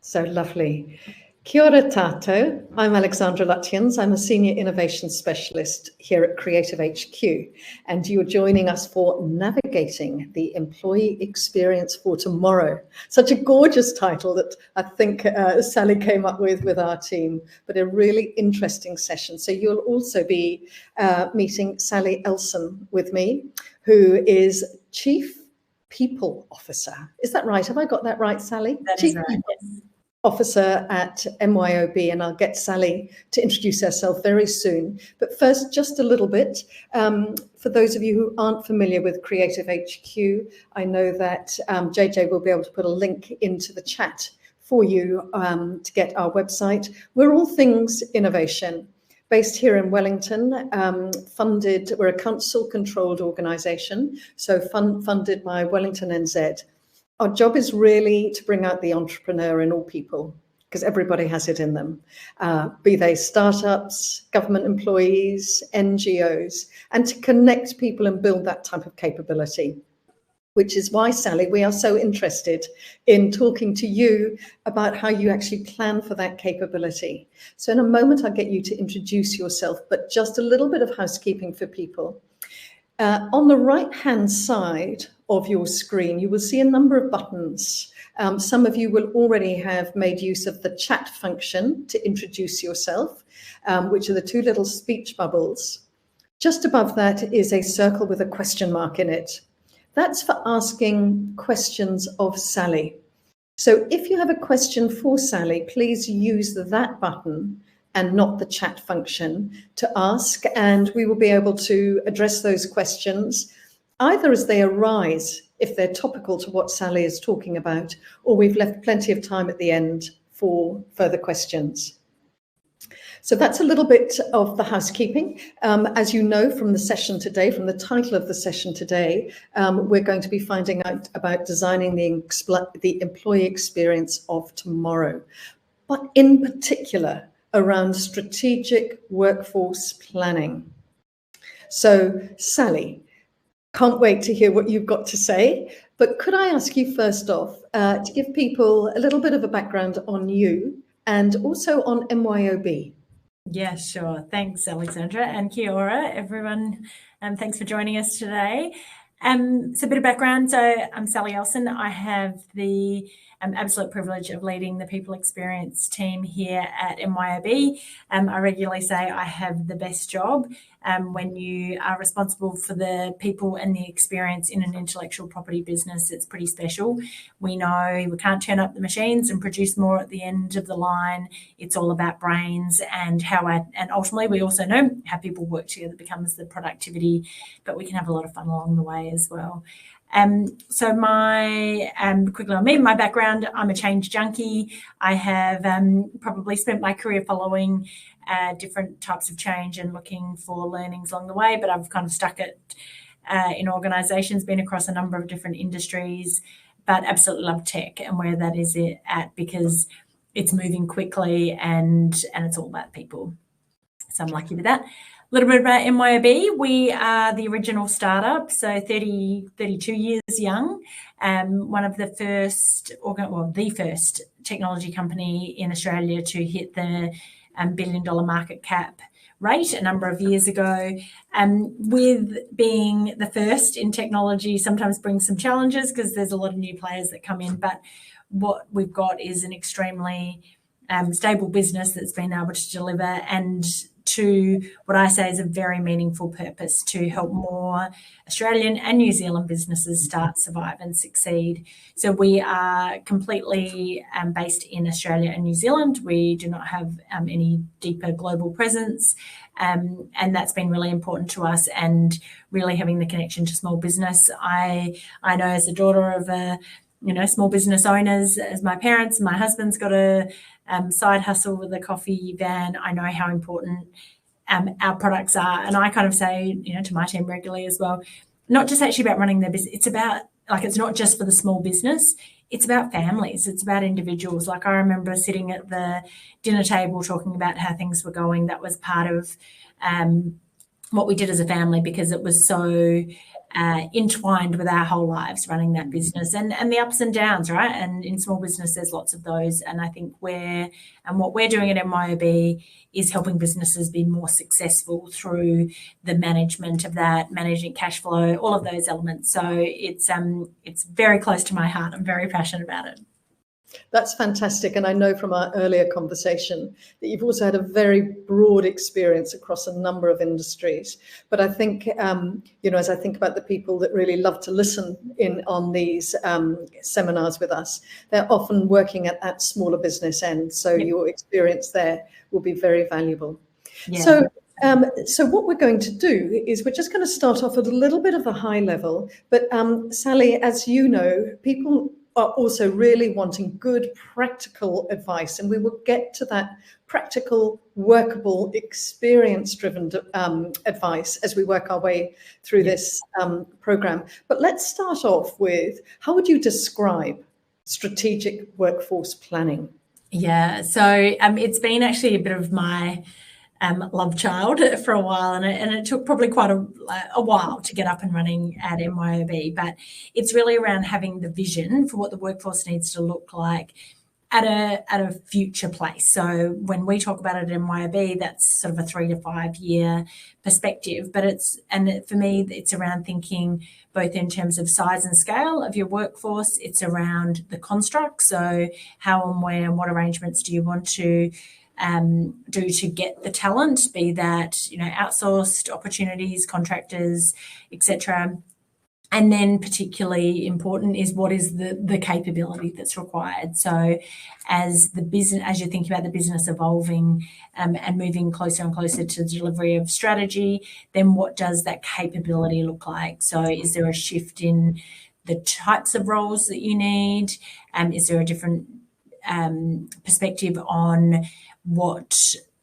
So lovely. Kia ora tātou. I'm Alexandra Lutyens. I'm a Senior Innovation Specialist here at Creative HQ, and you're joining us for Navigating the Employee Experience for Tomorrow. Such a gorgeous title that I think Sally came up with our team, but a really interesting session. So you'll also be meeting Sally Elson with me, who is Chief People Officer. Is that right? Have I got that right, Sally? That Chief is right, yes. Officer at MYOB, and I'll get Sally to introduce herself very soon. But first, just a little bit. For those of you who aren't familiar with Creative HQ, I know that JJ will be able to put a link into the chat for you to get our website. We're all things innovation. Based here in Wellington, we're a council-controlled organisation, so funded by Wellington NZ. Our job is really to bring out the entrepreneur in all people, because everybody has it in them, be they startups, government employees, NGOs, and to connect people and build that type of capability. Which is why, Sally, we are so interested in talking to you about how you actually plan for that capability. So in a moment, I'll get you to introduce yourself, but just a little bit of housekeeping for people. On the right-hand side of your screen, you will see a number of buttons. Some of you will already have made use of the chat function to introduce yourself, which are the two little speech bubbles. Just above that is a circle with a question mark in it. That's for asking questions of Sally. So if you have a question for Sally, please use that button and not the chat function to ask, and we will be able to address those questions either as they arise, if they're topical to what Sally is talking about, or we've left plenty of time at the end for further questions. So that's a little bit of the housekeeping. As you know from the session today, from the title of the session today, we're going to be finding out about designing the employee experience of tomorrow, but in particular around strategic workforce planning. So, Sally, can't wait to hear what you've got to say, but could I ask you first off to give people a little bit of a background on you and also on MYOB? Yeah, sure. Thanks, Alexandra, and kia ora, everyone. Thanks for joining us today. So a bit of background. So I'm Sally Elson. I have the absolute privilege of leading the people experience team here at MYOB. I regularly say I have the best job when you are responsible for the people and the experience in an intellectual property business. It's pretty special. We know we can't turn up the machines and produce more at the end of the line. It's all about brains and and ultimately we also know how people work together becomes the productivity, but we can have a lot of fun along the way as well. So quickly on me, my background, I'm a change junkie. I have probably spent my career following different types of change and looking for learnings along the way, but I've kind of stuck it in organisations, been across a number of different industries, but absolutely love tech and where that is at because it's moving quickly and it's all about people. So I'm lucky with that. A little bit about MYOB. We are the original startup, so 32 years young. One of the first, the first technology company in Australia to hit the $1 billion market cap rate a number of years ago. With being the first in technology sometimes brings some challenges because there's a lot of new players that come in, but what we've got is an extremely stable business that's been able to deliver and to what I say is a very meaningful purpose to help more Australian and New Zealand businesses start, survive and succeed. So we are completely based in Australia and New Zealand. We do not have any deeper global presence and that's been really important to us and really having the connection to small business. I know as a daughter of small business owners, as my parents, my husband's got a side hustle with a coffee van. I know how important our products are. And I kind of say, to my team regularly as well, not just actually about running their business. It's about, it's not just for the small business. It's about families. It's about individuals. I remember sitting at the dinner table talking about how things were going. That was part of what we did as a family because it was so entwined with our whole lives running that business, and the ups and downs, right? And in small business, there's lots of those. And I think what we're doing at MYOB is helping businesses be more successful through the management of that, managing cash flow, all of those elements. So it's very close to my heart. I'm very passionate about it. That's fantastic. And I know from our earlier conversation that you've also had a very broad experience across a number of industries. But I think, as I think about the people that really love to listen in on these seminars with us, they're often working at that smaller business end. So your experience there will be very valuable. Yeah. So what we're going to do is we're just going to start off at a little bit of a high level. But Sally, as you know, people are also really wanting good practical advice, and we will get to that practical, workable, experience-driven advice as we work our way through this program. But let's start off with, how would you describe strategic workforce planning? Yeah, so it's been actually a bit of my love child for a while, and it took probably quite a while to get up and running at MYOB, but it's really around having the vision for what the workforce needs to look like at a future place. So when we talk about it at MYOB, that's sort of a 3 to 5 year perspective, but for me, it's around thinking both in terms of size and scale of your workforce. It's around the construct, so how and where and what arrangements do you want to do to get the talent, be that outsourced opportunities, contractors, etc. And then particularly important is what is the capability that's required. So as you're thinking about the business evolving and moving closer and closer to the delivery of strategy, then what does that capability look like? So is there a shift in the types of roles that you need? Is there a different perspective on what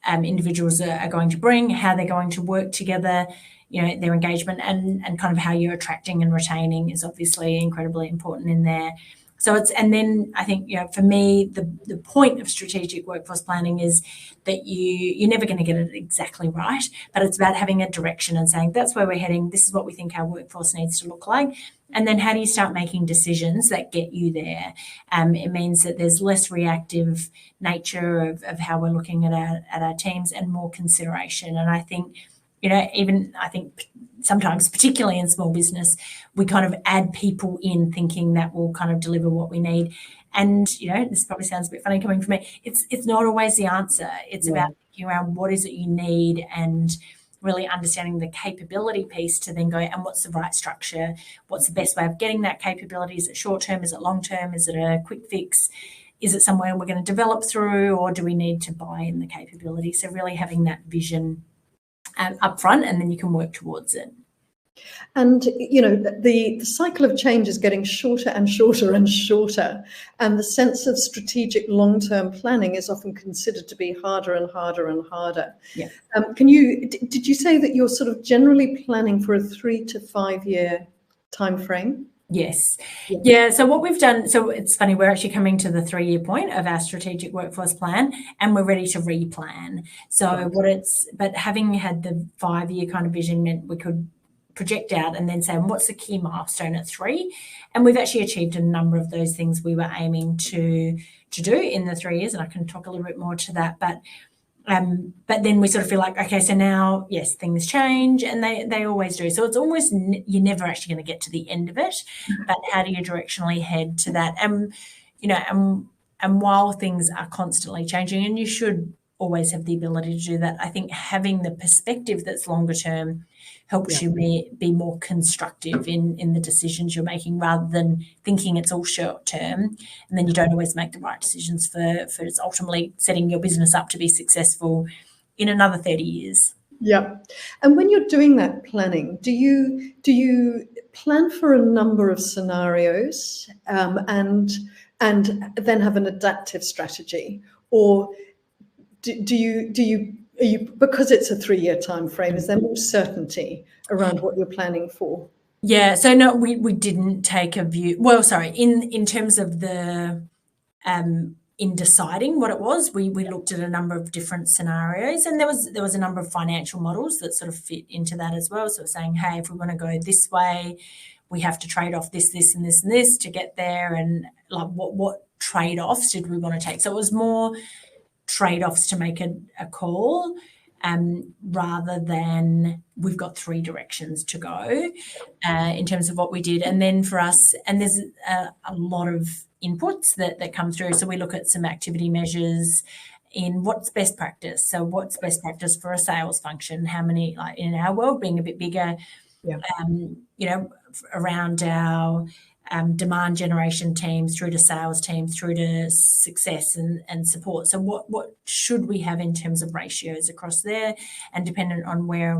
individuals are going to bring, how they're going to work together, their engagement, and kind of how you're attracting and retaining is obviously incredibly important in there. So and then I think, for me, the point of strategic workforce planning is that you're never going to get it exactly right, but it's about having a direction and saying, that's where we're heading. This is what we think our workforce needs to look like. And then how do you start making decisions that get you there? It means that there's less reactive nature of how we're looking at our teams, and more consideration. And I think, I think sometimes, particularly in small business, we kind of add people in thinking that will kind of deliver what we need. And, this probably sounds a bit funny coming from me. It's not always the answer. It's about thinking around what is it you need, and really understanding the capability piece to then go, and what's the right structure? What's the best way of getting that capability? Is it short-term? Is it long-term? Is it a quick fix? Is it somewhere we're going to develop through, or do we need to buy in the capability? So really having that vision up front, and then you can work towards it. And, the cycle of change is getting shorter and shorter and shorter. And the sense of strategic long-term planning is often considered to be harder and harder and harder. Yeah. Did you say that you're sort of generally planning for a 3 to 5 year time frame? Yes. Yeah. So what we've done, so it's funny, we're actually coming to the 3 year point of our strategic workforce plan, and we're ready to replan. So but having had the 5 year kind of vision meant we could project out and then say, what's the key milestone at 3? And we've actually achieved a number of those things we were aiming to do in the 3 years, and I can talk a little bit more to that. But then we sort of feel like, okay, so now, yes, things change, and they always do. So it's almost, you're never actually going to get to the end of it, but how do you directionally head to that? And while things are constantly changing, and you should always have the ability to do that, I think having the perspective that's longer term helps you be more constructive in the decisions you're making, rather than thinking it's all short term, and then you don't always make the right decisions for ultimately setting your business up to be successful in another 30 years. Yeah. And when you're doing that planning, do you plan for a number of scenarios and then have an adaptive strategy, or do you because it's a 3 year time frame, is there more certainty around what you're planning for? Yeah, so no, we didn't take a view. Well, sorry, in terms of the in deciding what it was, we looked at a number of different scenarios, and there was a number of financial models that sort of fit into that as well. So saying, hey, if we want to go this way, we have to trade off this, this, and this, and this to get there, and like what trade-offs did we want to take? So it was more trade-offs to make a call, rather than we've got 3 directions to go in terms of what we did. And then for us, and there's a lot of inputs that come through. So we look at some activity measures in what's best practice. So what's best practice for a sales function? How many, like in our world being a bit bigger, around our demand generation teams through to sales teams through to success and support. So what should we have in terms of ratios across there? And dependent on where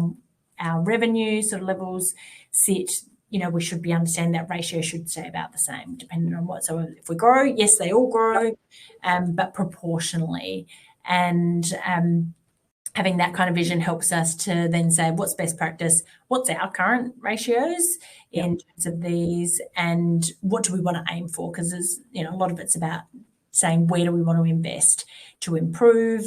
our revenue sort of levels sit, we should be understanding that ratio should stay about the same depending on what. So if we grow, yes, they all grow, but proportionally. And having that kind of vision helps us to then say what's best practice, what's our current ratios in terms of these, and what do we want to aim for? Because there's, a lot of it's about saying where do we want to invest to improve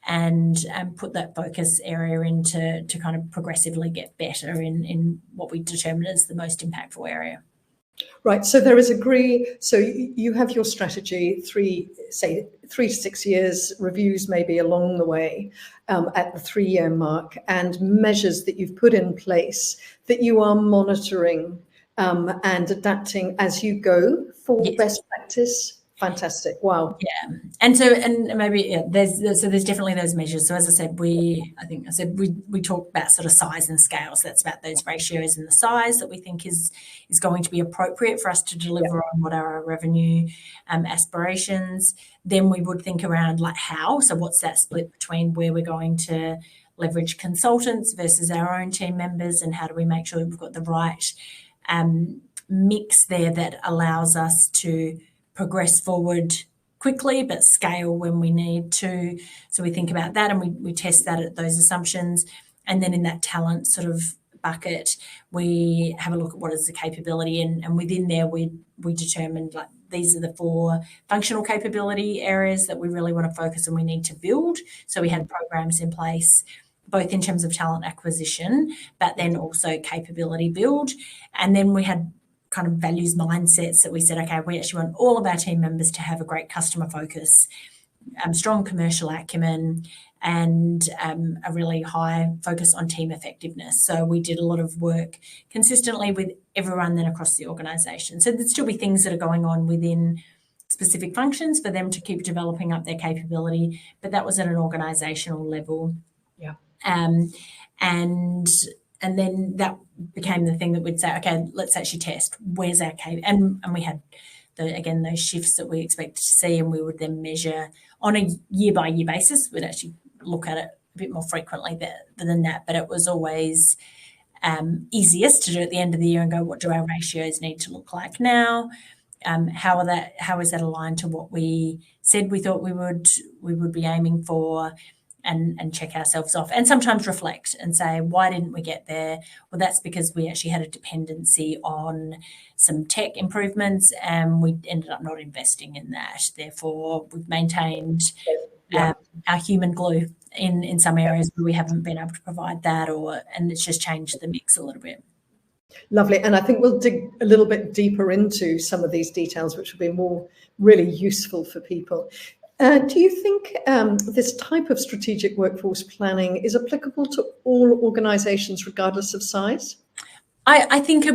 and put that focus area into to kind of progressively get better in what we determine as the most impactful area. Right. So there is so you have your strategy, 3 to 6 years, reviews maybe along the way at the 3-year mark, and measures that you've put in place that you are monitoring and adapting as you go for best practice. Fantastic. Wow. Yeah. And so, and maybe, there's definitely those measures. So as I said, we talk about sort of size and scale. So that's about those ratios and the size that we think is going to be appropriate for us to deliver on what are our revenue aspirations. Then we would think around like how, so what's that split between where we're going to leverage consultants versus our own team members, and how do we make sure that we've got the right mix there that allows us to progress forward quickly but scale when we need to. So we think about that, and we test that at those assumptions. And then in that talent sort of bucket, we have a look at what is the capability, and within there we determined like these are the 4 functional capability areas that we really want to focus and we need to build. So we had programs in place both in terms of talent acquisition but then also capability build. And then we had kind of values mindsets that we said, okay, we actually want all of our team members to have a great customer focus, strong commercial acumen, and a really high focus on team effectiveness. So we did a lot of work consistently with everyone then across the organisation. So there'd still be things that are going on within specific functions for them to keep developing up their capability, but that was at an organisational level. Yeah. And then that became the thing that we'd say, okay, let's actually test where's our cap, and we had those shifts that we expected to see, and we would then measure on a year by year basis. We'd actually look at it a bit more frequently than that, but it was always easiest to do at the end of the year and go, what do our ratios need to look like now? How is that aligned to what we said we thought we would be aiming for? And check ourselves off, and sometimes reflect and say, why didn't we get there? Well, that's because we actually had a dependency on some tech improvements and we ended up not investing in that. Therefore, we've maintained our human glue in some areas where we haven't been able to provide that, and it's just changed the mix a little bit. Lovely. And I think we'll dig a little bit deeper into some of these details, which will be more really useful for people. Do you think this type of strategic workforce planning is applicable to all organisations, regardless of size? I think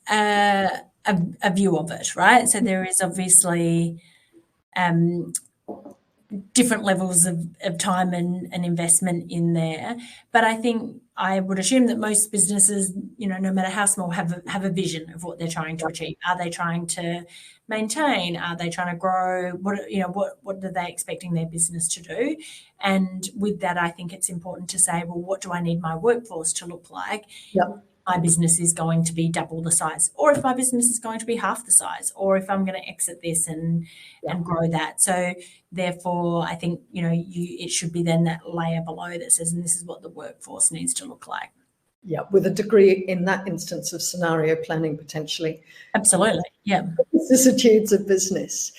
a view of it, right? So there is obviously different levels of time and investment in there, but I think I would assume that most businesses, no matter how small, have a vision of what they're trying to achieve. Are they trying to maintain? Are they trying to grow? What are they expecting their business to do? And with that, I think it's important to say, well, what do I need my workforce to look like? Yep. My business is going to be double the size, or if my business is going to be half the size, or if I'm going to exit this and grow that. So therefore, I think, it should be then that layer below that says, and this is what the workforce needs to look like. Yeah, with a degree in that instance of scenario planning potentially. Absolutely, yeah. Vicissitudes of business.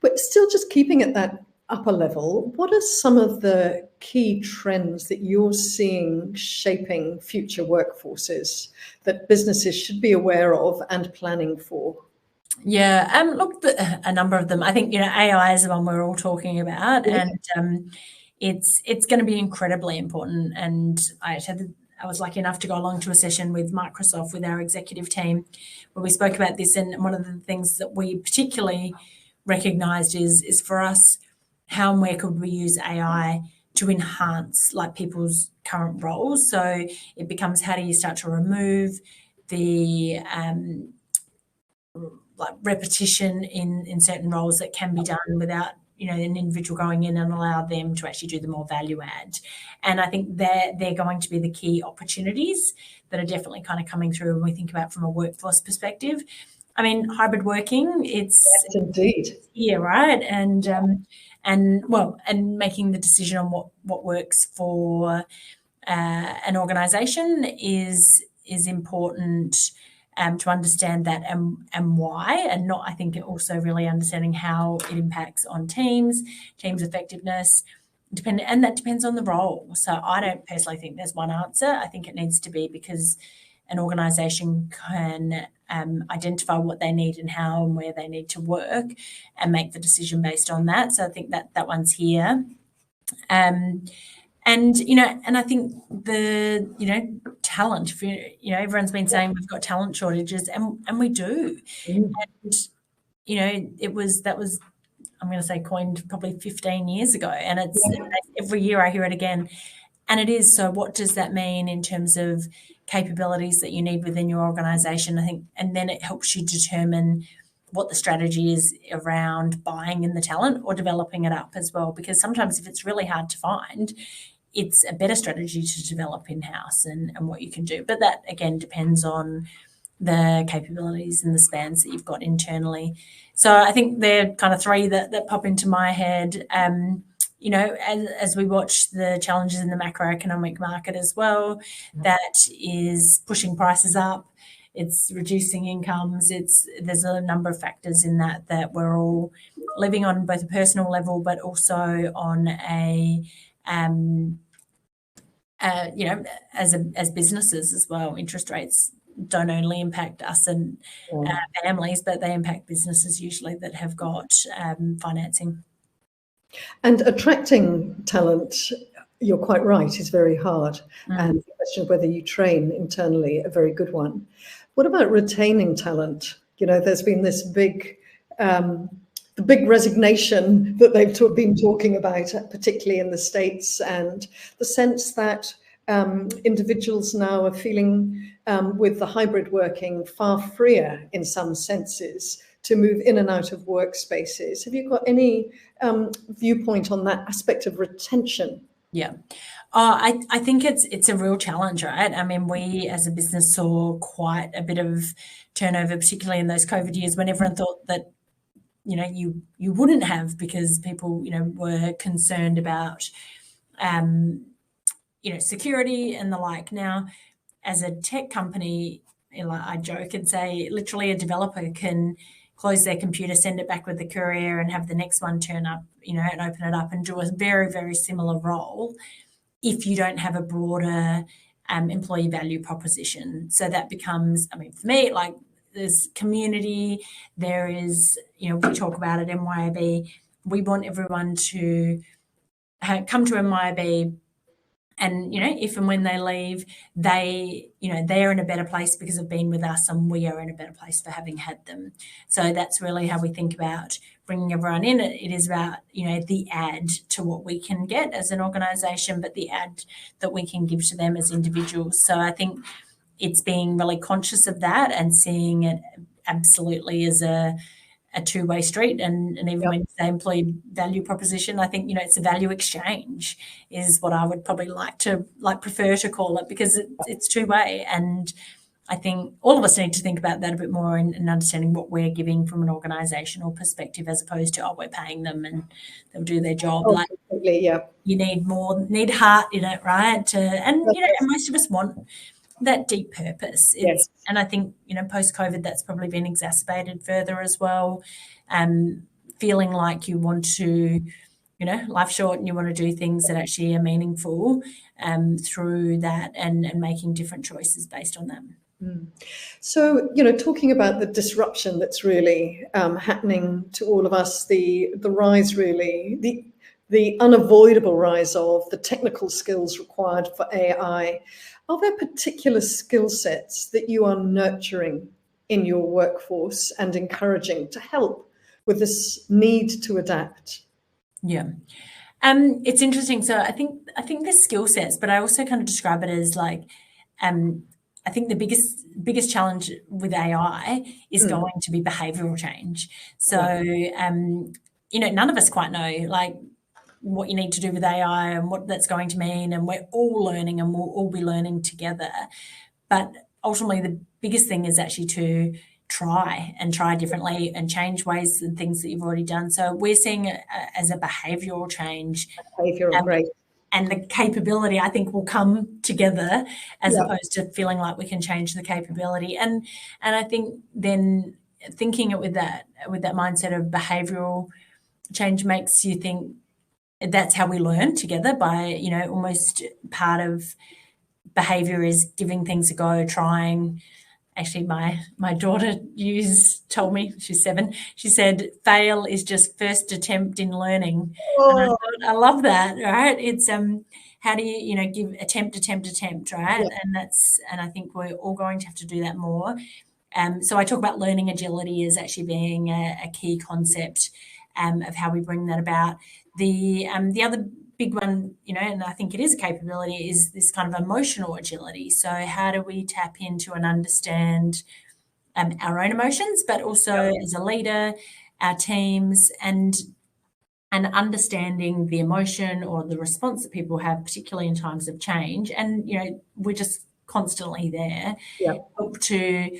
But still just keeping at that upper level, what are some of the key trends that you're seeing shaping future workforces that businesses should be aware of and planning for? Yeah, look, a number of them. I think, AI is the one we're all talking about, and it's going to be incredibly important. And I was lucky enough to go along to a session with Microsoft with our executive team where we spoke about this. And one of the things that we particularly recognised is for us, how and where could we use AI to enhance like people's current roles? So it becomes, how do you start to remove the like repetition in certain roles that can be done without an individual going in and allow them to actually do the more value add. And I think they're going to be the key opportunities that are definitely kind of coming through when we think about from a workforce perspective. I mean, hybrid working, it's Yes, indeed. yeah, right. And making the decision on what works for an organisation is important. To understand that and why, and not, I think, also really understanding how it impacts on teams effectiveness, and that depends on the role. So I don't personally think there's one answer. I think it needs to be because an organisation can identify what they need and how and where they need to work and make the decision based on that. So I think that one's here. And I think the talent. Everyone's been saying we've got talent shortages, and we do. And that was I'm going to say coined probably 15 years ago, and it's every year I hear it again. And it is. So what does that mean in terms of capabilities that you need within your organisation? I think, and then it helps you determine what the strategy is around buying in the talent or developing it up as well. Because sometimes if it's really hard to find, it's a better strategy to develop in-house and what you can do. But that, again, depends on the capabilities and the spans that you've got internally. So I think they're kind of three that pop into my head. As we watch the challenges in the macroeconomic market as well, that is pushing prices up. It's reducing incomes. There's a number of factors in that we're all living on both a personal level, but also on a as businesses as well. Interest rates don't only impact us and families, but they impact businesses usually that have got financing. And attracting talent, you're quite right, is very hard. And the question of whether you train internally, a very good one. What about retaining talent? There's been this big the big resignation that they've been talking about, particularly in the States, and the sense that individuals now are feeling, with the hybrid working, far freer in some senses to move in and out of workspaces. Have you got any viewpoint on that aspect of retention? Yeah. I think it's a real challenge, right? I mean, we as a business saw quite a bit of turnover, particularly in those COVID years when everyone thought that you wouldn't have, because people were concerned about security and the like. Now, as a tech company, I joke and say literally a developer can close their computer, send it back with the courier, and have the next one turn up, and open it up and do a very, very similar role if you don't have a broader employee value proposition. So that becomes, I mean, for me, like, there's community, there is, we talk about at MYOB, we want everyone to come to MYOB, and if and when they leave, they're in a better place because of being with us, and we are in a better place for having had them. So that's really how we think about bringing everyone in. It is about the add to what we can get as an organisation, but the add that we can give to them as individuals. So I think it's being really conscious of that and seeing it absolutely as a two-way street, and even when you say employee value proposition, I think it's a value exchange is what I would probably prefer to call it, because it's two-way. And I think all of us need to think about that a bit more in understanding what we're giving from an organisational perspective, as opposed to we're paying them and they'll do their job. Completely, yeah. You need heart in it, right? And most of us want that deep purpose. And I think, post-COVID, that's probably been exacerbated further as well. feeling like you want to, life's short and you want to do things that actually are meaningful through that and making different choices based on that. So, talking about the disruption that's really happening to all of us, the rise really, the unavoidable rise of the technical skills required for AI, are there particular skill sets that you are nurturing in your workforce and encouraging to help with this need to adapt? Yeah. It's interesting. So I think there's skill sets, but I also kind of describe it as like, I think the biggest challenge with AI is going to be behavioural change. So, none of us quite know like what you need to do with AI and what that's going to mean, and we're all learning and we'll all be learning together. But ultimately, the biggest thing is actually to try differently and change ways and things that you've already done. So we're seeing it as a behavioural change. Behavioural, great. And the capability, I think, will come together as opposed to feeling like we can change the capability. And I think then thinking it with that mindset of behavioural change makes you think that's how we learn together by, almost part of behaviour is giving things a go, trying. Actually, my daughter told me, she's 7, she said, fail is just first attempt in learning. And I thought, I love that, right? It's how do you, give attempt, right? Yeah. And I think we're all going to have to do that more. So I talk about learning agility as actually being a key concept of how we bring that about. The other big one, and I think it is a capability, is this kind of emotional agility. So how do we tap into and understand our own emotions, but also as a leader, our teams, and understanding the emotion or the response that people have, particularly in times of change. And, we're just constantly there to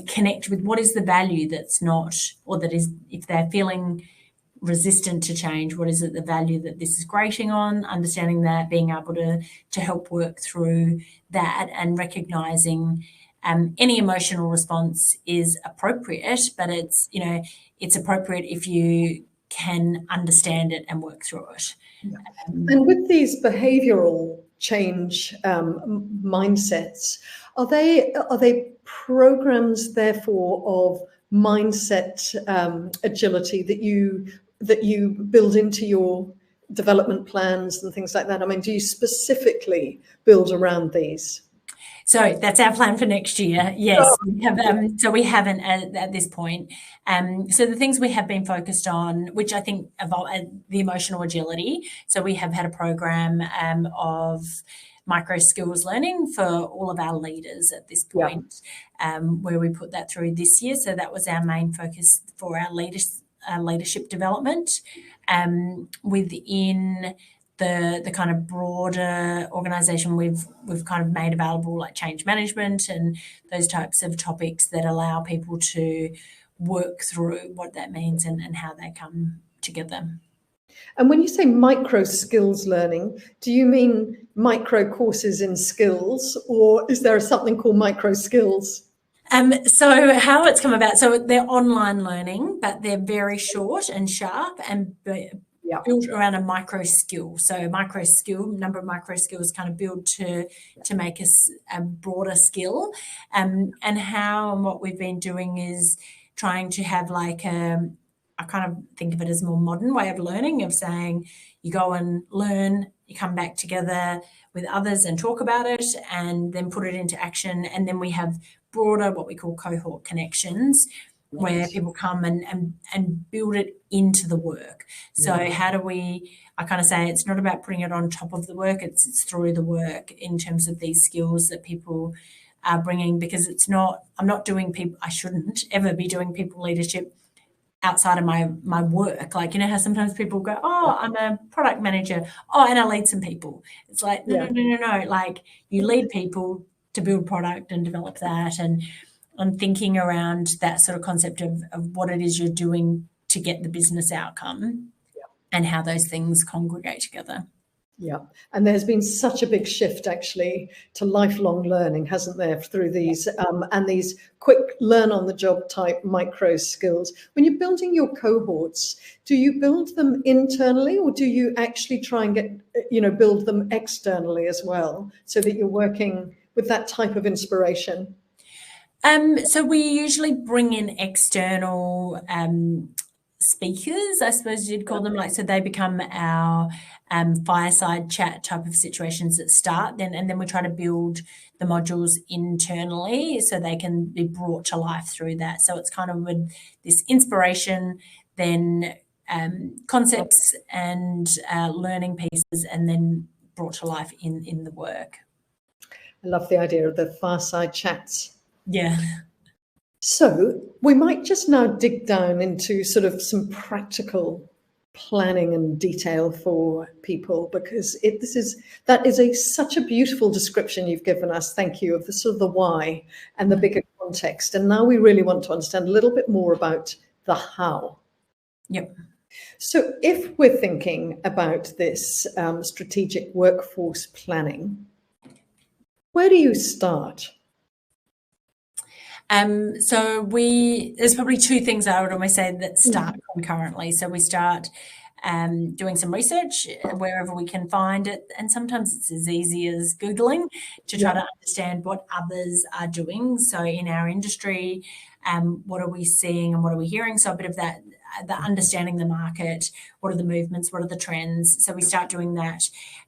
connect with what is the value that's not, or that is, if they're feeling resistant to change, what is it, the value that this is grating on, understanding that, being able to help work through that, and recognizing any emotional response is appropriate, but it's appropriate if you can understand it and work through it. And with these behavioural change mindsets, are they programs, therefore, of mindset agility that you build into your development plans and things like that? I mean, do you specifically build around these? So that's our plan for next year. Yes, we have. So we haven't at this point. So the things we have been focused on, which I think the emotional agility. So we have had a program of micro skills learning for all of our leaders at this point, where we put that through this year. So that was our main focus for our leadership development within the kind of broader organisation. We've kind of made available like change management and those types of topics that allow people to work through what that means and how they come together. And when you say micro skills learning, do you mean micro courses in skills, or is there something called micro skills? So how it's come about, so they're online learning, but they're very short and sharp and built around a micro skill. So number of micro skills kind of build to make us a broader skill. And what we've been doing is trying to have like I kind of think of it as a more modern way of learning, of saying you go and learn, you come back together with others and talk about it and then put it into action. And then we have broader, what we call cohort connections, where people come and build it into the work. So how do I kind of say it's not about putting it on top of the work, it's through the work in terms of these skills that people are bringing, because I shouldn't ever be doing people leadership outside of my work. Like, how sometimes people go, oh, I'm a product manager, and I lead some people. It's like, no. Like, you lead people to build product and develop that, and I'm thinking around that sort of concept of what it is you're doing to get the business outcome and how those things congregate together. Yeah, and there's been such a big shift actually to lifelong learning, hasn't there, through these and these quick learn-on-the-job type micro skills. When you're building your cohorts, do you build them internally, or do you actually try and build them externally as well, so that you're working with that type of inspiration? So we usually bring in external speakers, I suppose you'd call them, so they become our fireside chat type of situations that start then, and then we try to build the modules internally so they can be brought to life through that. So it's kind of with this inspiration, then concepts and learning pieces, and then brought to life in the work. I love the idea of the fireside chats. Yeah. So we might just now dig down into sort of some practical planning and detail for people, because that is such a beautiful description you've given us. Thank you, of the sort of the why and the bigger context. And now we really want to understand a little bit more about the how. Yep. So if we're thinking about this strategic workforce planning, where do you start? So there's probably two things I would almost say that start concurrently. So we start doing some research wherever we can find it, and sometimes it's as easy as Googling to try to understand what others are doing. So in our industry, what are we seeing and what are we hearing? So a bit of that, the understanding the market, what are the movements, what are the trends? So we start doing that.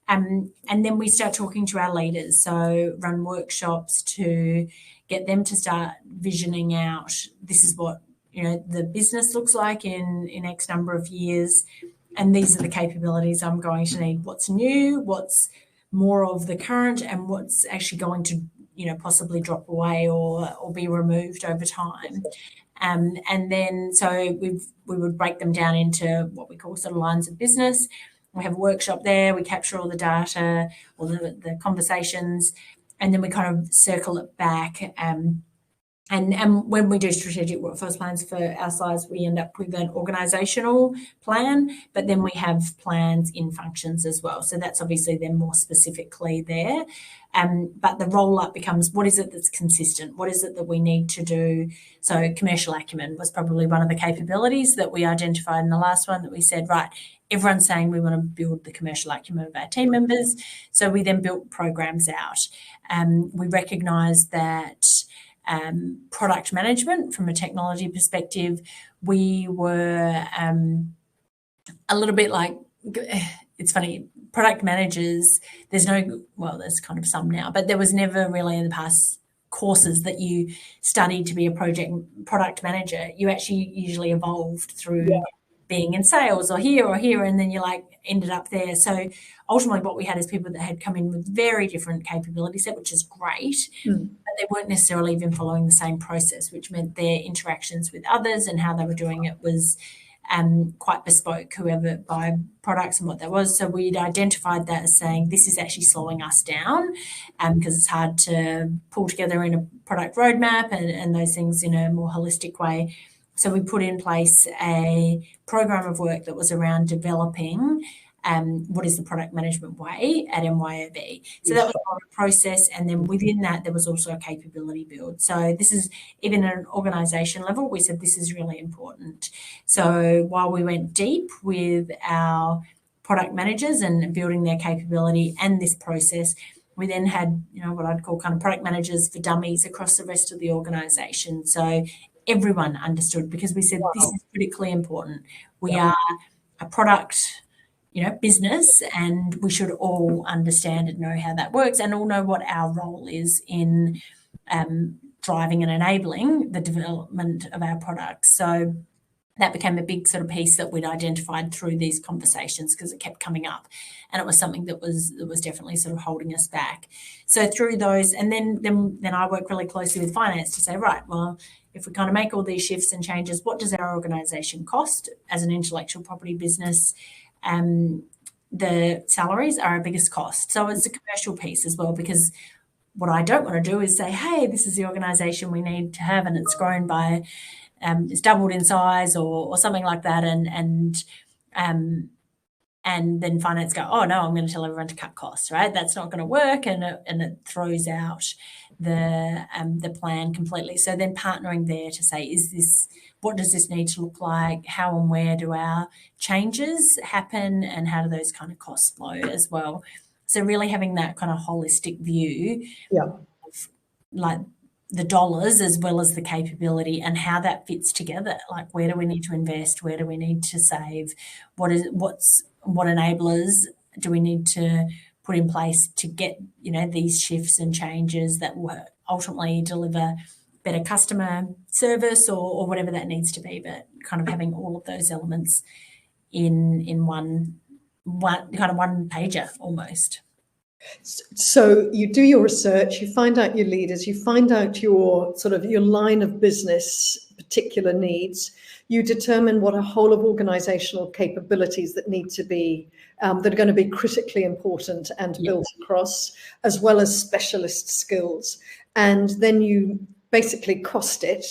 And then we start talking to our leaders. So run workshops to get them to start visioning out, this is what the business looks like in X number of years, and these are the capabilities I'm going to need. What's new, what's more of the current, and what's actually going to possibly drop away or be removed over time. And then so we would break them down into what we call sort of lines of business. We have a workshop there, we capture all the data, all the conversations, and then we kind of circle it back. And when we do strategic workforce plans for our size, we end up with an organisational plan, but then we have plans in functions as well. So that's obviously then more specifically there. But the roll-up becomes, what is it that's consistent? What is it that we need to do? So commercial acumen was probably one of the capabilities that we identified in the last one, that we said, right, everyone's saying we want to build the commercial acumen of our team members. So we then built programs out. We recognised that product management, from a technology perspective, we were a little bit like, it's funny, product managers, there's kind of some now, but there was never really in the past courses that you studied to be a product manager. You actually usually evolved through being in sales or here, and then you ended up there. So ultimately what we had is people that had come in with very different capability set, which is great, but they weren't necessarily even following the same process, which meant their interactions with others and how they were doing it was quite bespoke, whoever by products and what that was. So we'd identified that as saying, this is actually slowing us down because it's hard to pull together in a product roadmap and those things in a more holistic way. So we put in place a program of work that was around developing what is the product management way at MYOB. So that was a process, and then within that there was also a capability build. So this is, even at an organisation level, we said this is really important. So while we went deep with our product managers and building their capability and this process, we then had what I'd call kind of product managers for dummies across the rest of the organisation. So everyone understood, because we said this is critically important. We are a product business, and we should all understand and know how that works, and all know what our role is in driving and enabling the development of our products. So that became a big sort of piece that we'd identified through these conversations, because it kept coming up, and it was something that was definitely sort of holding us back. So through those, and then I work really closely with finance to say, right, well, if we kind of make all these shifts and changes, what does our organisation cost as an intellectual property business? The salaries are our biggest cost. So it's a commercial piece as well, because what I don't want to do is say, hey, this is the organisation we need to have, and it's grown by, it's doubled in size or something like that, and and then finance go, oh no, I'm going to tell everyone to cut costs, right? That's not going to work, and it throws out the plan completely. So then partnering there to say, what does this need to look like? How and where do our changes happen, and how do those kind of costs flow as well? So really having that kind of holistic view, of like the dollars as well as the capability and how that fits together. Like, where do we need to invest? Where do we need to save? What enablers do we need to put in place to get, these shifts and changes that will ultimately deliver better customer service or whatever that needs to be, but kind of having all of those elements in one pager almost. So you do your research, you find out your leaders, you find out your line of business particular needs, you determine what a whole of organizational capabilities that need to be, that are going to be critically important and built across, as well as specialist skills. And then you basically cost it.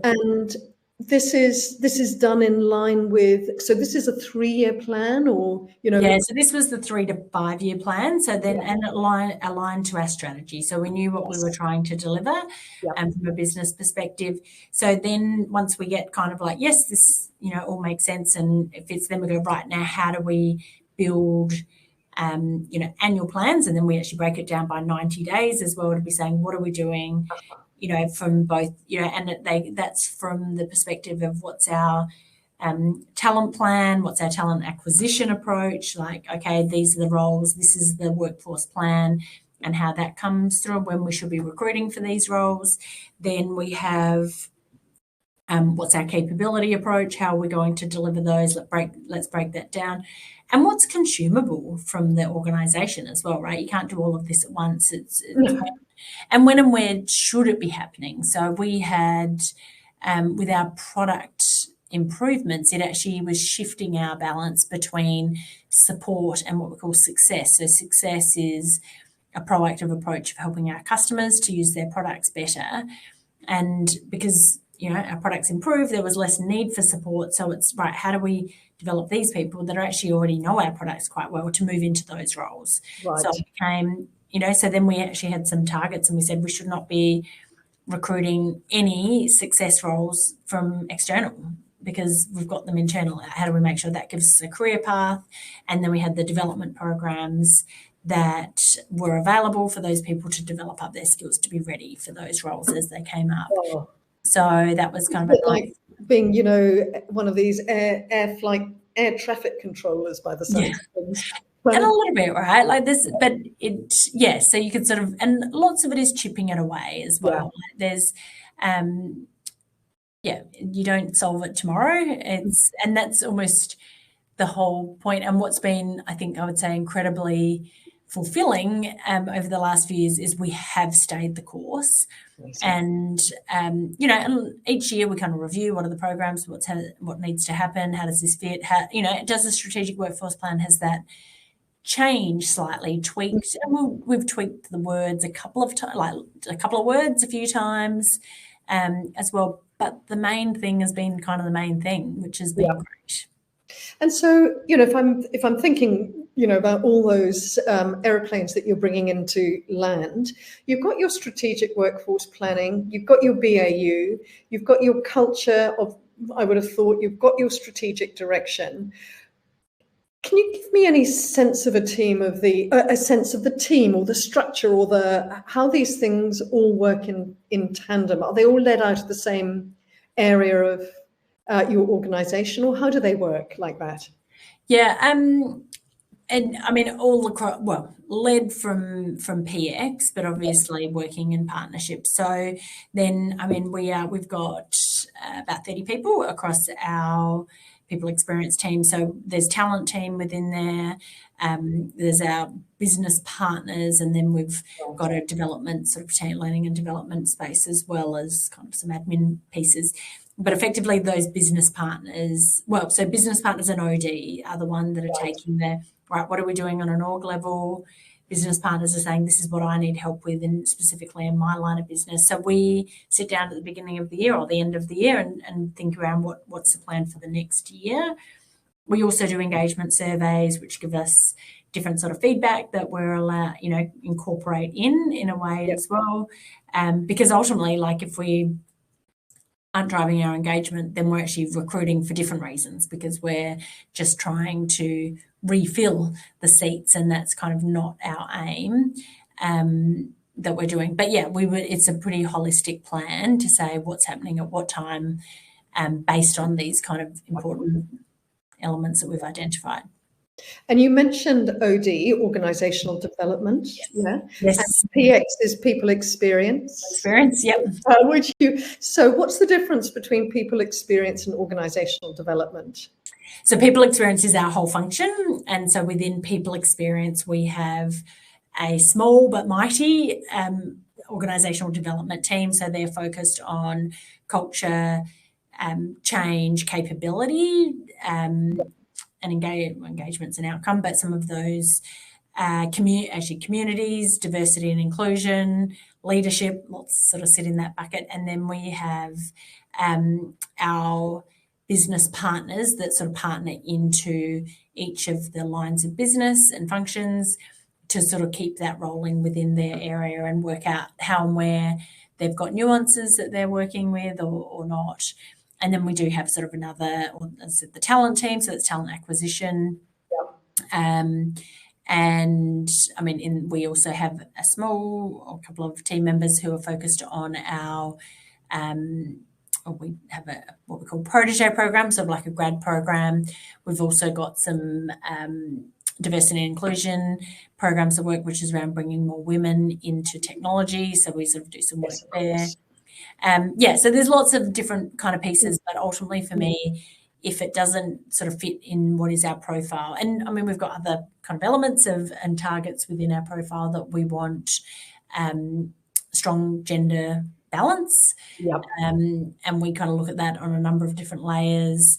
And this is done in line with, so this is a 3-year plan, or so this was the 3 to 5 year plan, so then and aligned to our strategy, so we knew what we were trying to deliver from a business perspective. So then once we get kind of like, yes, this all makes sense and it fits, then we go, right, now how do we build annual plans, and then we actually break it down by 90 days as well, to be saying what are we doing from both, and that's from the perspective of what's our talent plan, what's our talent acquisition approach, like, okay, these are the roles, this is the workforce plan, and how that comes through, when we should be recruiting for these roles. Then we have what's our capability approach, how are we going to deliver those, let's break that down, and what's consumable from the organisation as well, right? You can't do all of this at once. And when and where should it be happening? So we had, with our product improvements, it actually was shifting our balance between support and what we call success. So success is a proactive approach of helping our customers to use their products better. And because, our products improve, there was less need for support. So it's, right, how do we develop these people that are actually already know our products quite well to move into those roles? Right. So it became, so then we actually had some targets, and we said we should not be recruiting any success roles from external, because we've got them internal. How do we make sure that gives us a career path? And then we had the development programs that were available for those people to develop up their skills to be ready for those roles as they came up. Oh. So that was kind of like being, one of these air traffic controllers by the sound of things. And a little bit, right? Like this, but so you could sort of, and lots of it is chipping it away as well. Yeah. There's, you don't solve it tomorrow. And that's almost the whole point. And what's been, I think I would say, incredibly fulfilling over the last few years is we have stayed the course. And, and each year we kind of review what are the programs, what needs to happen, how does this fit, does the strategic workforce plan, has that changed slightly, tweaked, and we've tweaked the words a couple of words a few times as well. But the main thing has been kind of the main thing, which has been great. And so, if I'm thinking, about all those aeroplanes that you're bringing into land, you've got your strategic workforce planning, you've got your BAU, you've got your culture of, I would have thought, you've got your strategic direction. Can you give me any sense of a sense of the team or the structure or how these things all work in tandem? Are they all led out of the same area of your organisation, or how do they work like that? Yeah, and I mean all across, led from PX, but obviously working in partnership. So then, I mean, we've got about 30 people across our people experience team. So there's talent team within there. There's our business partners, and then we've got a development sort of learning and development space, as well as kind of some admin pieces. But effectively those business partners, so business partners and OD are the one that are taking right, what are we doing on an org level? Business partners are saying, this is what I need help with, and specifically in my line of business. So we sit down at the beginning of the year or the end of the year and think around what's the plan for the next year. We also do engagement surveys, which give us different sort of feedback that we're allowed, incorporate in a way as well. Because ultimately, like if we aren't driving our engagement, then we're actually recruiting for different reasons, because we're just trying to refill the seats, and that's kind of not our aim that we're doing. But yeah, it's a pretty holistic plan to say what's happening at what time, based on these kind of important elements that we've identified. And you mentioned OD, organizational development. Yeah. Yes. And PX is people experience. Yep. So what's the difference between people experience and organizational development? So people experience is our whole function. And so within people experience, we have a small but mighty organizational development team. So they're focused on culture, change, capability, and engagements and outcome. But some of those communities, diversity and inclusion, leadership, lots sort of sit in that bucket. And then we have our business partners that sort of partner into each of the lines of business and functions to sort of keep that rolling within their area and work out how and where they've got nuances that they're working with or not. And then we do have sort of another, the talent team, so it's talent acquisition. Yep. And I mean, we also have a couple of team members who are focused on our, we have what we call protege program, so like a grad program. We've also got some diversity and inclusion programs of work, which is around bringing more women into technology. So we sort of do some work there. So there's lots of different kind of pieces, but ultimately for me, if it doesn't sort of fit in what is our profile, and I mean, we've got other kind of elements and targets within our profile that we want strong gender balance. Yep. And we kind of look at that on a number of different layers.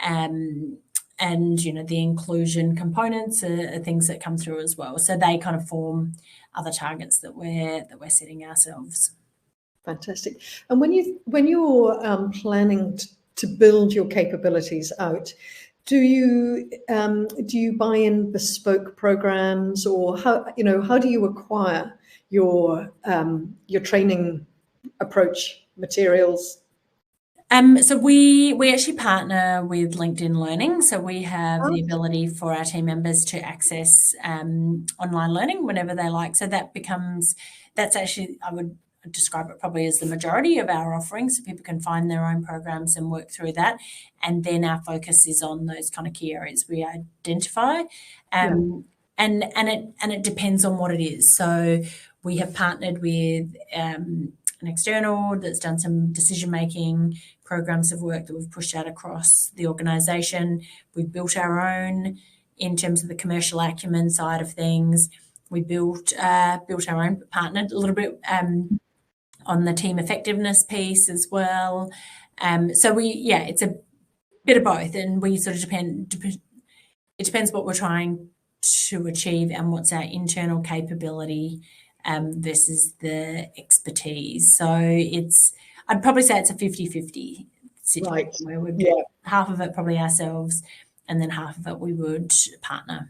And, the inclusion components are things that come through as well. So they kind of form other targets that we're setting ourselves. Fantastic. And when you're planning to build your capabilities out, do you buy in bespoke programs, or how do you acquire your training approach materials? So we actually partner with LinkedIn Learning. So we have the ability for our team members to access online learning whenever they like. So that's actually, I would describe it probably as the majority of our offerings. So people can find their own programs and work through that. And then our focus is on those kind of key areas we identify. And it depends on what it is. So we have partnered with an external that's done some decision-making programs of work that we've pushed out across the organisation. We've built our own in terms of the commercial acumen side of things. We built our own, partnered a little bit on the team effectiveness piece as well. So it's a bit of both, and we sort of it depends what we're trying to achieve and what's our internal capability versus the expertise. So I'd probably say it's a 50-50 situation, where we'd do half of it probably ourselves, and then half of it we would partner.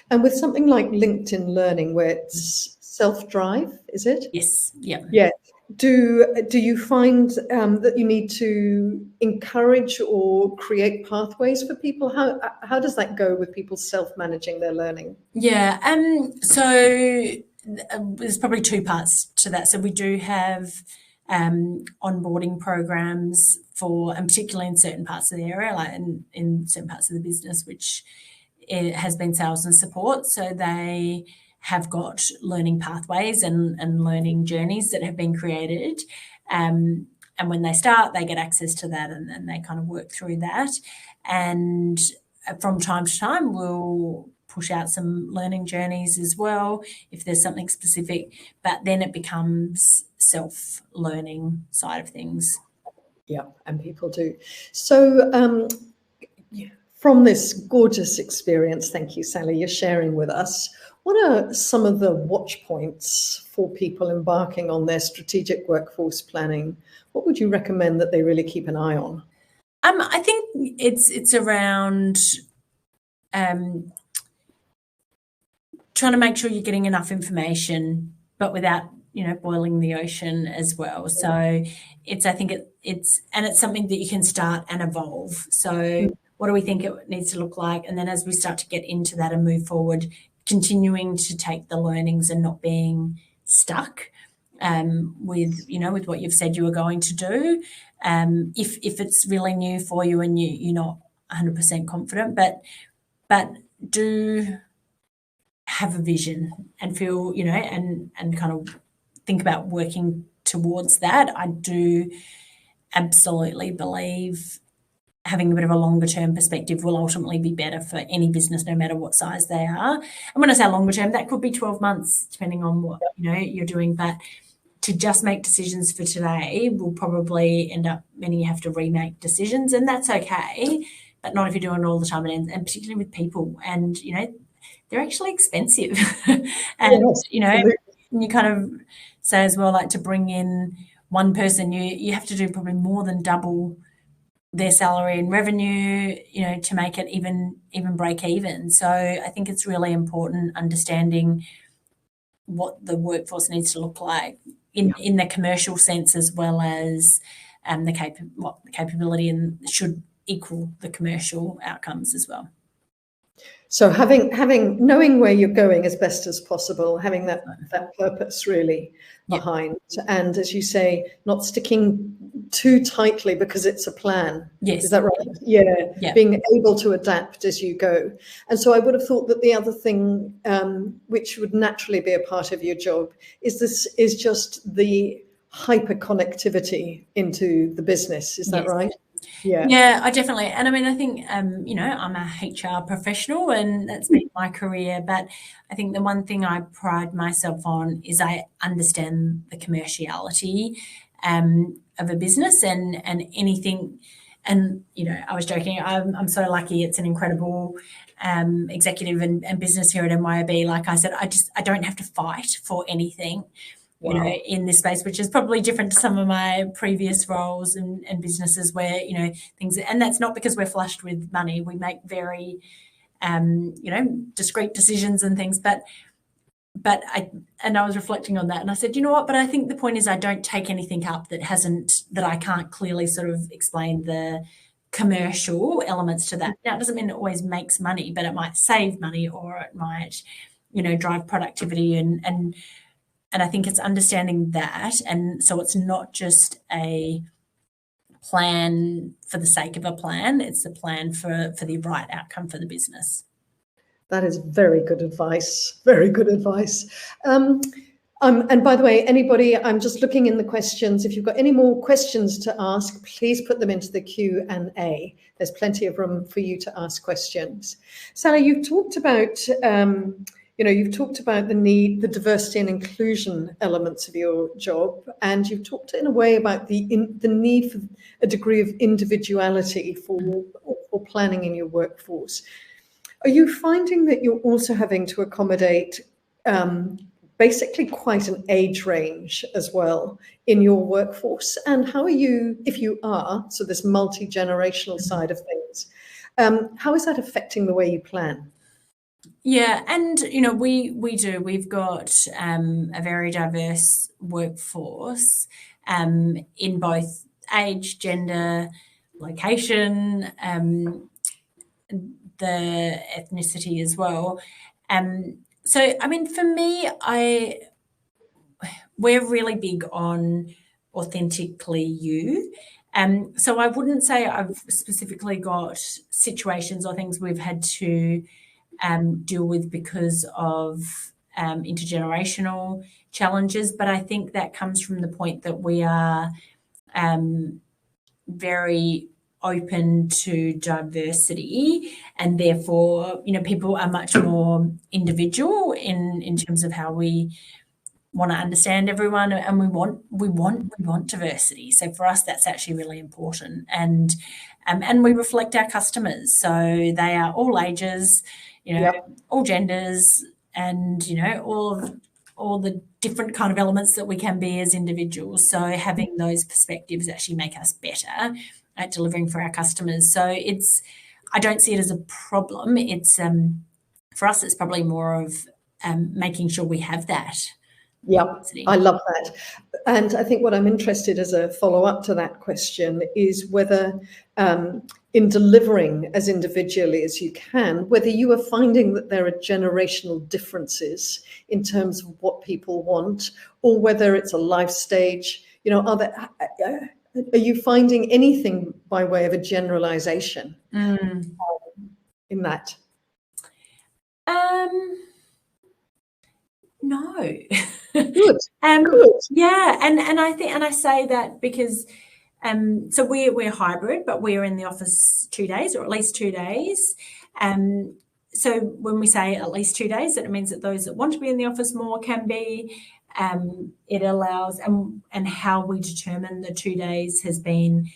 And with something like LinkedIn Learning, where it's self-drive, is it? Yes. Yeah. Yeah. Do you find that you need to encourage or create pathways for people? How does that go with people self-managing their learning? Yeah. So there's probably two parts to that. So we do have onboarding programs and particularly in certain parts of the area, like in certain parts of the business, which it has been sales and support. So they have got learning pathways and learning journeys that have been created. And when they start, they get access to that, and they kind of work through that. And from time to time, we'll push out some learning journeys as well if there's something specific, but then it becomes self-learning side of things. Yeah, and people do. So from this gorgeous experience, thank you, Sally, you're sharing with us, what are some of the watch points for people embarking on their strategic workforce planning? What would you recommend that they really keep an eye on? I think it's around trying to make sure you're getting enough information, but without boiling the ocean as well. So I think it's something that you can start and evolve. So what do we think it needs to look like? And then as we start to get into that and move forward, continuing to take the learnings and not being stuck with what you've said you were going to do. If it's really new for you and you're not 100% confident, but do have a vision and feel, and kind of think about working towards that. I do absolutely believe having a bit of a longer term perspective will ultimately be better for any business, no matter what size they are. And when I say longer term, that could be 12 months, depending on what you're doing. But to just make decisions for today will probably end up meaning you have to remake decisions, and that's okay, but not if you're doing it all the time, and particularly with people. And they're actually expensive. And you kind of say as well, like, to bring in one person, you have to do probably more than double their salary and revenue, to make it even break even. So I think it's really important understanding what the workforce needs to look like in the commercial sense, as well as the capability, and should equal the commercial outcomes as well. So knowing where you're going as best as possible, having that purpose really behind, and as you say, not sticking too tightly because it's a plan. Yes. Is that right? Yeah. Being able to adapt as you go. And so I would have thought that the other thing, which would naturally be a part of your job, is just the hyper connectivity into the business. Is that right? Yeah, I definitely. And I mean, I think, I'm a HR professional and that's been my career, but I think the one thing I pride myself on is I understand the commerciality of a business and anything. And, I was joking, I'm so lucky. It's an incredible executive and business here at MYOB. Like I said, I don't have to fight for anything. Wow. In this space, which is probably different to some of my previous roles and businesses where, things, and that's not because we're flushed with money. We make very, discrete decisions and things, but I was reflecting on that and I said, you know what, but I think the point is I don't take anything up that I can't clearly sort of explain the commercial elements to that. Now, it doesn't mean it always makes money, but it might save money, or it might, drive productivity and I think it's understanding that. And so it's not just a plan for the sake of a plan, it's a plan for the right outcome for the business. That is very good advice. Very good advice. And by the way, anybody, I'm just looking in the questions. If you've got any more questions to ask, please put them into the Q&A. There's plenty of room for you to ask questions. Sally, you've talked about the diversity and inclusion elements of your job, and you've talked in a way about the need for a degree of individuality for planning in your workforce. Are you finding that you're also having to accommodate basically quite an age range as well in your workforce? And how are you, if you are, so this multi-generational side of things, how is that affecting the way you plan? Yeah, and we do. We've got a very diverse workforce in both age, gender, location, the ethnicity as well. So, I mean, for me, we're really big on authentically you. So I wouldn't say I've specifically got situations or things we've had to deal with because of intergenerational challenges, but I think that comes from the point that we are very open to diversity, and therefore, people are much more individual in terms of how we want to understand everyone, and we want diversity. So for us, that's actually really important, and we reflect our customers. So they are all ages, all genders, and all the different kind of elements that we can be as individuals. So having those perspectives actually make us better at delivering for our customers. So I don't see it as a problem. It's for us, it's probably more of making sure we have that. Yeah, I love that. And I think what I'm interested as a follow-up to that question is whether in delivering as individually as you can, whether you are finding that there are generational differences in terms of what people want, or whether it's a life stage. Are you finding anything by way of a generalization in that? No. Good. Good. Yeah, and I think, and I say that because so we're hybrid, but we're in the office 2 days, or at least 2 days. So when we say at least 2 days, it means that those that want to be in the office more can be. It allows, and how we determine the 2 days has been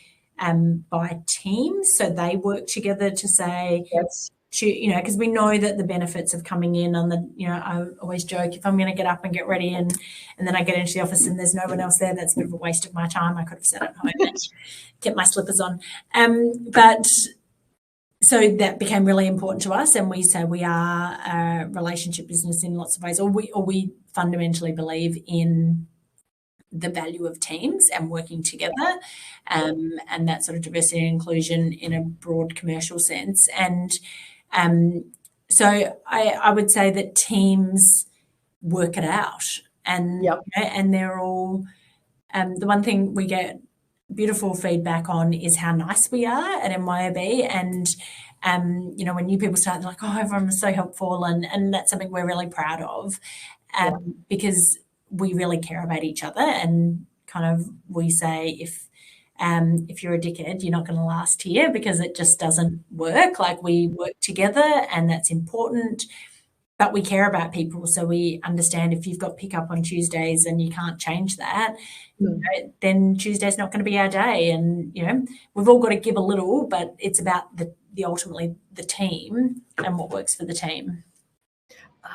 by teams. So they work together to say, yes, because we know that the benefits of coming in on the, I always joke, if I'm going to get up and get ready and then I get into the office and there's no one else there, that's a bit of a waste of my time. I could have sat at home and kept my slippers on. But so that became really important to us, and we say we are a relationship business in lots of ways, or we fundamentally believe in the value of teams and working together, and that sort of diversity and inclusion in a broad commercial sense. And so I would say that teams work it out, and and they're all. The one thing we get beautiful feedback on is how nice we are at MYOB, and when new people start, they're like, oh, everyone was so helpful, and that's something we're really proud of, because we really care about each other, and kind of we say if you're a dickhead, you're not going to last here, because it just doesn't work. Like, we work together, and that's important, but we care about people. So we understand if you've got pickup on Tuesdays and you can't change that, then Tuesday's not going to be our day. And, we've all got to give a little, but it's about the ultimately the team and what works for the team.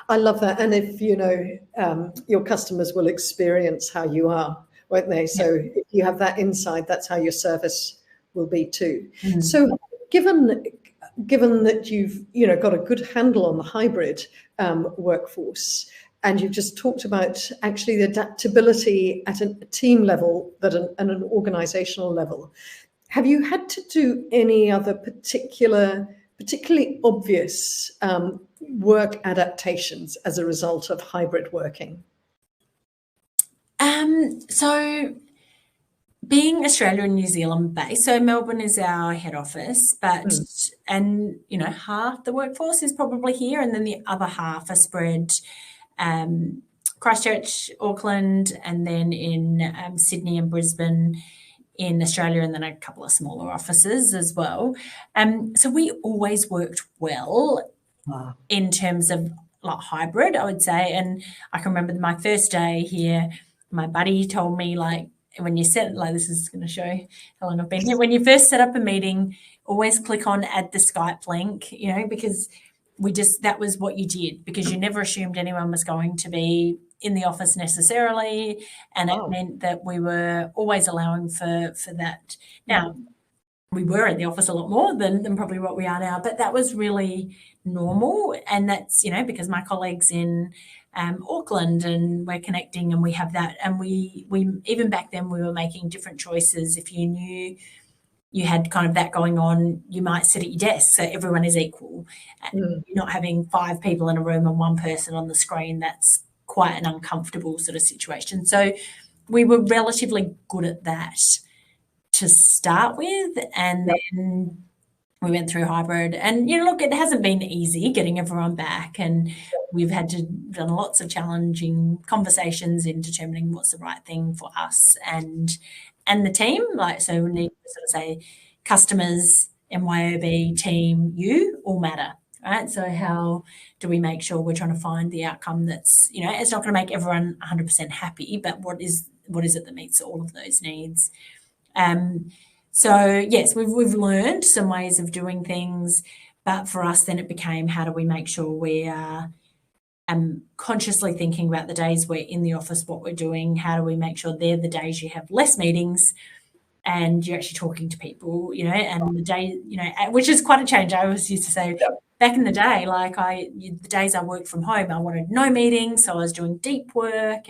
I love that. And if, your customers will experience how you are, won't they? So if you have that insight, that's how your service will be too. So given that you've, got a good handle on the hybrid workforce, and you've just talked about actually the adaptability at a team level, and an organizational level, have you had to do any other particularly obvious work adaptations as a result of hybrid working? So being Australia and New Zealand based, so Melbourne is our head office, but and half the workforce is probably here, and then the other half are spread Christchurch, Auckland, and then in Sydney and Brisbane in Australia, and then a couple of smaller offices as well. So we always worked well in terms of like hybrid, I would say. And I can remember my first day here, my buddy told me, like, when you set, like, this is going to show how long I've been here, when you first set up a meeting, always click on add the Skype link, because that was what you did, because you never assumed anyone was going to be in the office necessarily, and it meant that we were always allowing for that. Now, we were in the office a lot more than probably what we are now, but that was really normal, and that's because my colleagues in Auckland, and we're connecting, and we have that, and we even back then we were making different choices. If you knew you had kind of that going on, you might sit at your desk so everyone is equal. You're not having 5 people in a room and 1 person on the screen. That's quite an uncomfortable sort of situation. So we were relatively good at that to start with, and then we went through hybrid. And look, it hasn't been easy getting everyone back, and we've had to done lots of challenging conversations in determining what's the right thing for us and the team. Like, so we need to sort of say customers, MYOB, team, you all matter, right? So how do we make sure we're trying to find the outcome that's, it's not going to make everyone 100% happy, but what is it that meets all of those needs? So yes, we've learned some ways of doing things, but for us then it became, how do we make sure we are consciously thinking about the days we're in the office, what we're doing, how do we make sure they're the days you have less meetings, and you're actually talking to people, and the day, which is quite a change. I always used to say back in the day, like the days I worked from home, I wanted no meetings, so I was doing deep work,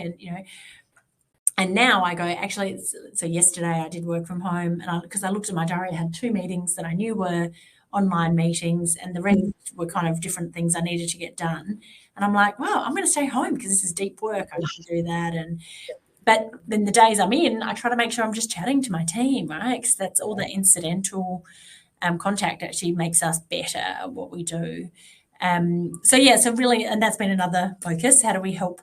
and now I go, actually, so yesterday I did work from home, and because I looked at my diary, I had 2 meetings that I knew were online meetings, and the rest were kind of different things I needed to get done. And I'm like, wow, I'm going to stay home because this is deep work. I can do that. But then the days I'm in, I try to make sure I'm just chatting to my team, right? Because that's all the incidental contact actually makes us better at what we do. So really, and that's been another focus. How do we help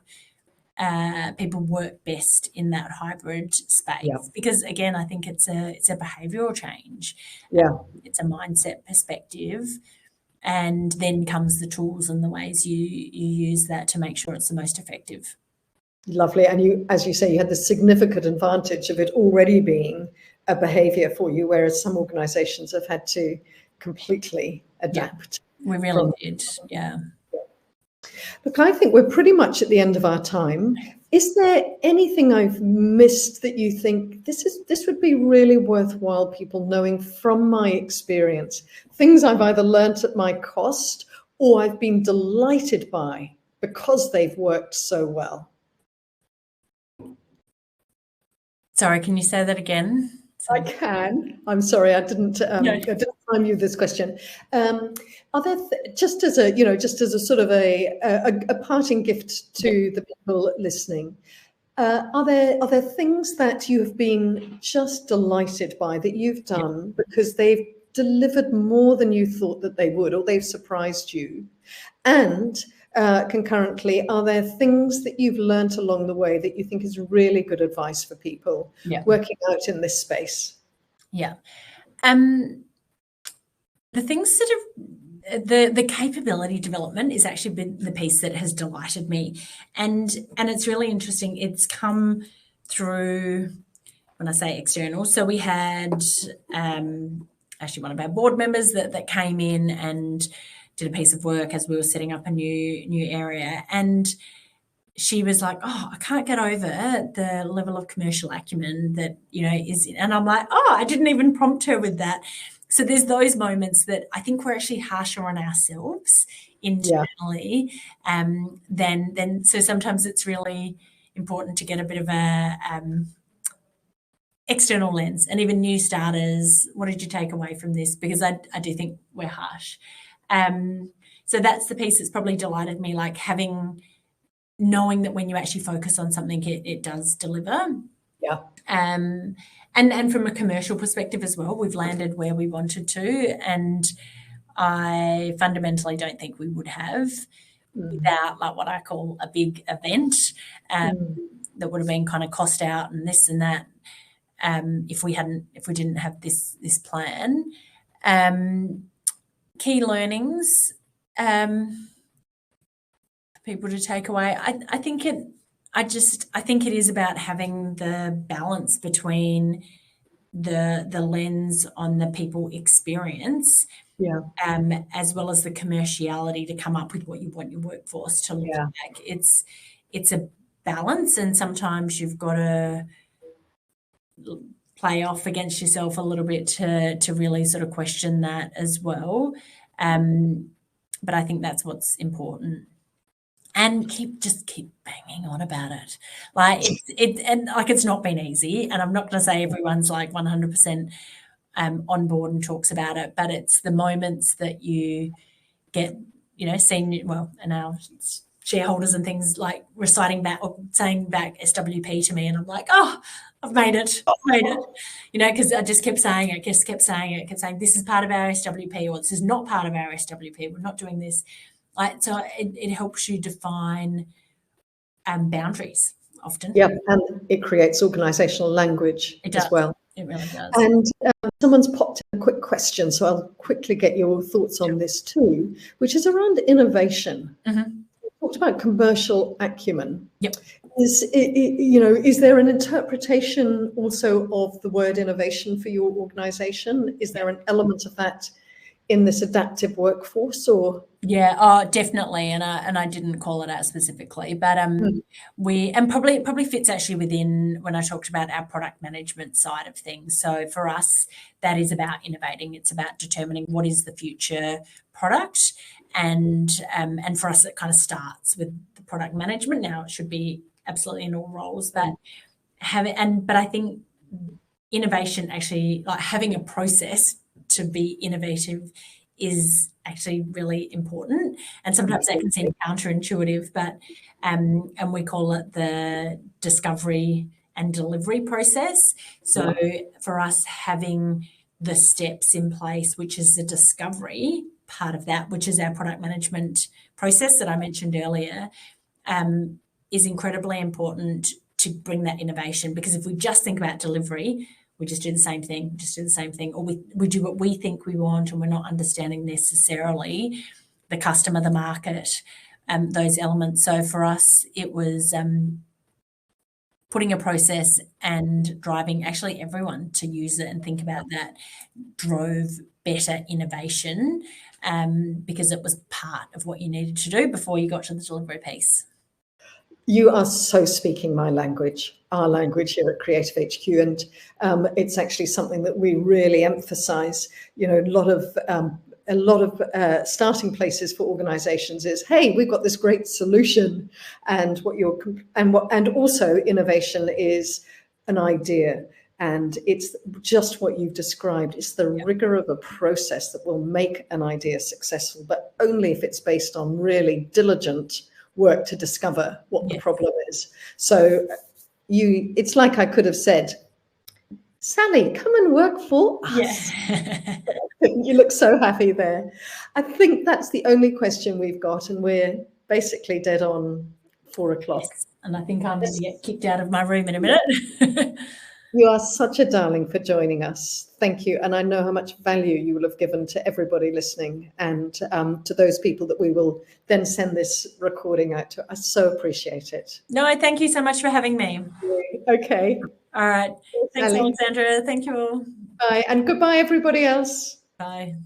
people work best in that hybrid space? Because again, I think it's a behavioural change. It's a mindset perspective, and then comes the tools and the ways you use that to make sure it's the most effective. Lovely. And you, as you say, you had the significant advantage of it already being a behaviour for you, whereas some organisations have had to completely adapt. We really did, yeah. Look, I think we're pretty much at the end of our time. Is there anything I've missed that you think this would be really worthwhile people knowing from my experience? Things I've either learnt at my cost or I've been delighted by because they've worked so well. Sorry, can you say that again? I can. I'm sorry, I didn't time you this question. Are there just as a sort of a parting gift to the people listening? Are there things that you have been just delighted by that you've done because they've delivered more than you thought that they would, or they've surprised you? And concurrently, are there things that you've learnt along the way that you think is really good advice for people working out in this space? Yeah. The things that have the capability development is actually been the piece that has delighted me, and it's really interesting. It's come through, when I say external, so we had actually one of our board members that came in and did a piece of work as we were setting up a new area, and she was like, oh, I can't get over the level of commercial acumen that is, and I'm like, oh, I didn't even prompt her with that. So there's those moments that I think we're actually harsher on ourselves internally, then so sometimes it's really important to get a bit of a external lens. And even new starters, what did you take away from this? Because I do think we're harsh. So that's the piece that's probably delighted me, like knowing that when you actually focus on something, it does deliver. Yeah. And from a commercial perspective as well, we've landed where we wanted to, and I fundamentally don't think we would have without like what I call a big event that would have been kind of cost out and this and that if we didn't have this plan. Key learnings for people to take away. I think it is about having the balance between the lens on the people experience, as well as the commerciality to come up with what you want your workforce to look like. It's a balance, and sometimes you've got to play off against yourself a little bit to really sort of question that as well. But I think that's what's important. And keep banging on about it. Like it's not been easy, and I'm not going to say everyone's like 100% on board and talks about it, but it's the moments that you get, seen, and our shareholders and things like reciting back or saying back SWP to me, and I'm like, oh, I've made it, because I just kept saying it, kept saying this is part of our SWP, or this is not part of our SWP. We're not doing this. So it helps you define boundaries often. Yeah, and it creates organisational language as well. It really does. And someone's popped in a quick question, so I'll quickly get your thoughts on this too, which is around innovation. Mm-hmm. We talked about commercial acumen. Yep. Is there an interpretation also of the word innovation for your organisation? Is there an element of that in this adaptive workforce, or? Yeah, oh, definitely, and I didn't call it out specifically, but it probably fits actually within when I talked about our product management side of things. So for us, that is about innovating. It's about determining what is the future product, and for us, it kind of starts with the product management. Now, it should be absolutely in all roles, but I think innovation actually, like having a process to be innovative, is actually really important, and sometimes that can seem counterintuitive, but and we call it the discovery and delivery process. So for us, having the steps in place, which is the discovery part of that, which is our product management process that I mentioned earlier, is incredibly important to bring that innovation, because if we just think about delivery, we just do the same thing, or we do what we think we want, and we're not understanding necessarily the customer, the market, those elements. So for us, it was putting a process and driving actually everyone to use it and think about that drove better innovation, because it was part of what you needed to do before you got to the delivery piece. You are so speaking my language, our language here at Creative HQ, and it's actually something that we really emphasize. You know, a lot of starting places for organizations is, hey, we've got this great solution, and also innovation is an idea. And it's just what you've described. It's the rigor of a process that will make an idea successful, but only if it's based on really diligent work to discover what the problem is. So it's like I could have said, Sally, come and work for us. Yeah. You look so happy there. I think that's the only question we've got, and we're basically dead on 4 o'clock. Yes. And I think I'm going to get kicked out of my room in a minute. You are such a darling for joining us. Thank you. And I know how much value you will have given to everybody listening, and to those people that we will then send this recording out to. I so appreciate it. No, thank you so much for having me. Okay. All right. Thanks, Alexandra. Thank you all. Bye. And goodbye, everybody else. Bye.